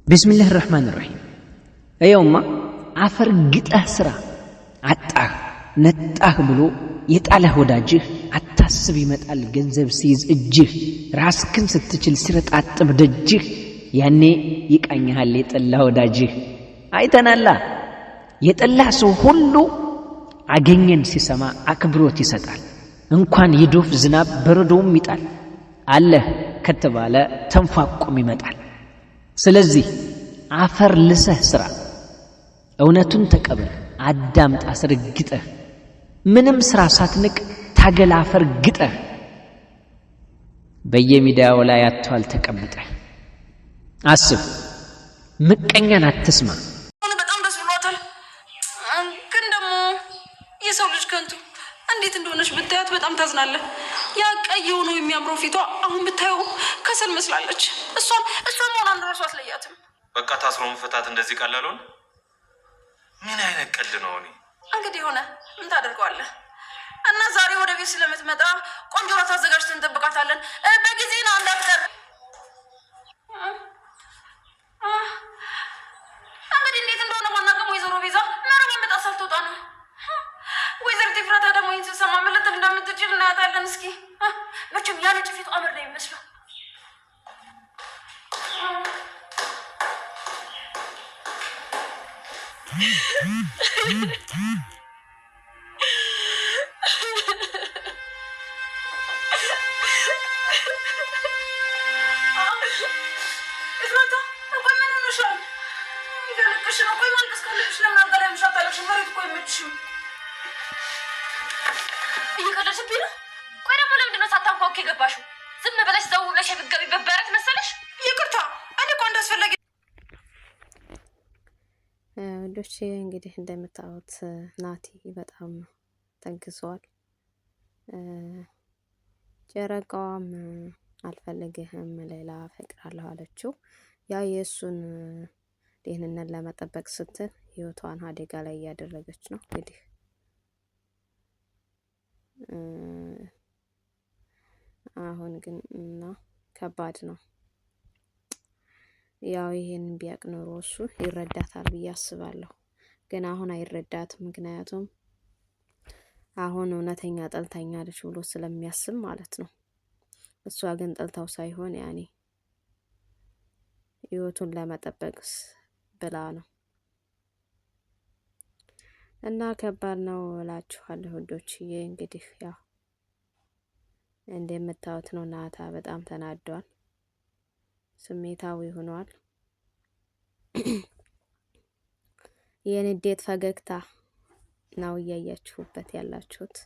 ቢስሚላህ ራህማን ራሂም አየውማ አፈር ግጠህ ስራ አጣህ ነጣህ ብሎ የጣለህ ወዳጅህ አታስብ ይመጣል ገንዘብ ሲይዝ እጅህ ራስክን ስትችል ሲረጣጥብ ደጅህ ያኔ ይቃኝሃል የጠላ ወዳጅህ አይተናላ የጠላ ሰው ሁሉ አገኘን ሲሰማ አክብሮት ይሰጣል እንኳን የዶፍ ዝናብ በረዶም ይጣል አለህ ከተባለ ተንፋቆም ይመጣል ስለዚህ አፈር ልሰህ ስራ እውነቱን ተቀበል አዳምጥ አስረግጠህ ምንም ስራ ሳትንቅ ታገል አፈር ግጠህ በየሚዲያው ላይ አጥቷል ተቀምጠህ አስብ ምቀኛን አትስማ በጣም ደስ ብሏታል ግን ደግሞ የሰው ልጅ ከንቱ እንዴት እንደሆነች ብታያት በጣም ታዝናለህ ያ ቀይ ሆኖ የሚያምረው ፊቷ አሁን ብታየው ከሰል መስላለች እሷን ሆና እንደራሱ አትለያትም በቃ ታስሮ መፈታት እንደዚህ ቀላሉን ምን አይነት ቀልድ ነው እኔ እንግዲህ ሆነ ምን ታደርገዋለህ እና ዛሬ ወደ ቤት ስለምትመጣ ቆንጆ ራት አዘጋጅተን እንጠብቃታለን በጊዜ ነው እንዳትቀር እንግዲህ እንዴት እንደሆነ ማናቀም ወይዘሮ ቤዛ መረባን በጣም ሳልተወጣ ነው ወይዘሮ ዲፍራታ ደግሞ ይህን ስትሰማ መለጠፍ እንደምትችል እናያታለን እስኪ መቼም ያለ ጭፊቱ አመር ነው የሚመስለው እየቀለድሽብኝ ነው ቆይ ደግሞ ለምንድን ነው ሳታንኳኩ የገባሽው ዝም ብለሽ ዘው ብለሽ የምትገቢበት በረት መሰለሽ ይቅርታ እኔ እኮ እንዳስፈላጊ ወንዶች እንግዲህ እንደምታዩት ናቲ በጣም ተንክሷል ጨረቃዋም አልፈልግህም ሌላ ፈቅራለሁ አለችው ያ የእሱን ደህንነት ለመጠበቅ ስትል ህይወቷን አደጋ ላይ እያደረገች ነው እንግዲህ አሁን ግን እና ከባድ ነው ያው ይሄን ቢያቅ ኖሮ እሱ ይረዳታል ብዬ አስባለሁ ግን አሁን አይረዳትም ምክንያቱም አሁን እውነተኛ ጠልታኛለች ብሎ ስለሚያስብ ማለት ነው እሷ ግን ጠልታው ሳይሆን ያኔ ህይወቱን ለመጠበቅስ ብላ ነው እና ከባድ ነው እላችኋለሁ ወዶችዬ እንግዲህ ያው እንደምታዩት ነው ናታ በጣም ተናዷል ስሜታዊ ሆኗል የንዴት ፈገግታ ነው እያያችሁበት ያላችሁት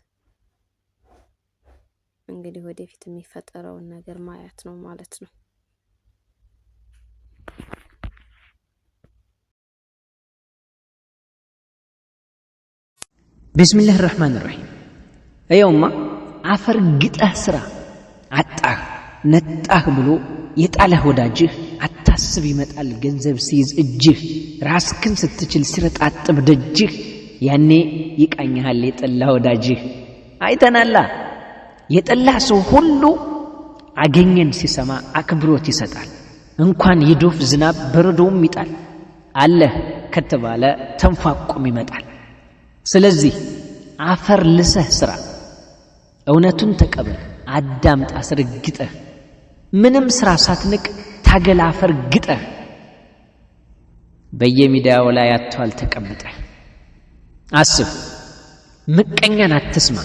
እንግዲህ ወደፊት የሚፈጠረውን ነገር ማየት ነው ማለት ነው ቢስሚላህ ራህማን ራሂም አየውማ አፈር ግጠህ ስራ አጣህ ነጣህ ብሎ የጣለህ ወዳጅህ አታስብ ይመጣል ገንዘብ ሲይዝ እጅህ ራስክን ስትችል ሲረጣጥብ ደጅህ ያኔ ይቃኝሃል የጠላ ወዳጅህ አይተናላ የጠላ ሰው ሁሉ አገኘን ሲሰማ አክብሮት ይሰጣል እንኳን የዶፍ ዝናብ በረዶም ይጣል አለህ ከተባለ ተንፋቆም ይመጣል ስለዚህ አፈር ልሰህ ስራ እውነቱን ተቀበል አዳምጥ አስረግጠህ ምንም ስራ ሳትንቅ ታገል አፈር ግጠህ በየሚዲያው ላይ አጥቷል ተቀምጠህ አስብ ምቀኛን አትስማ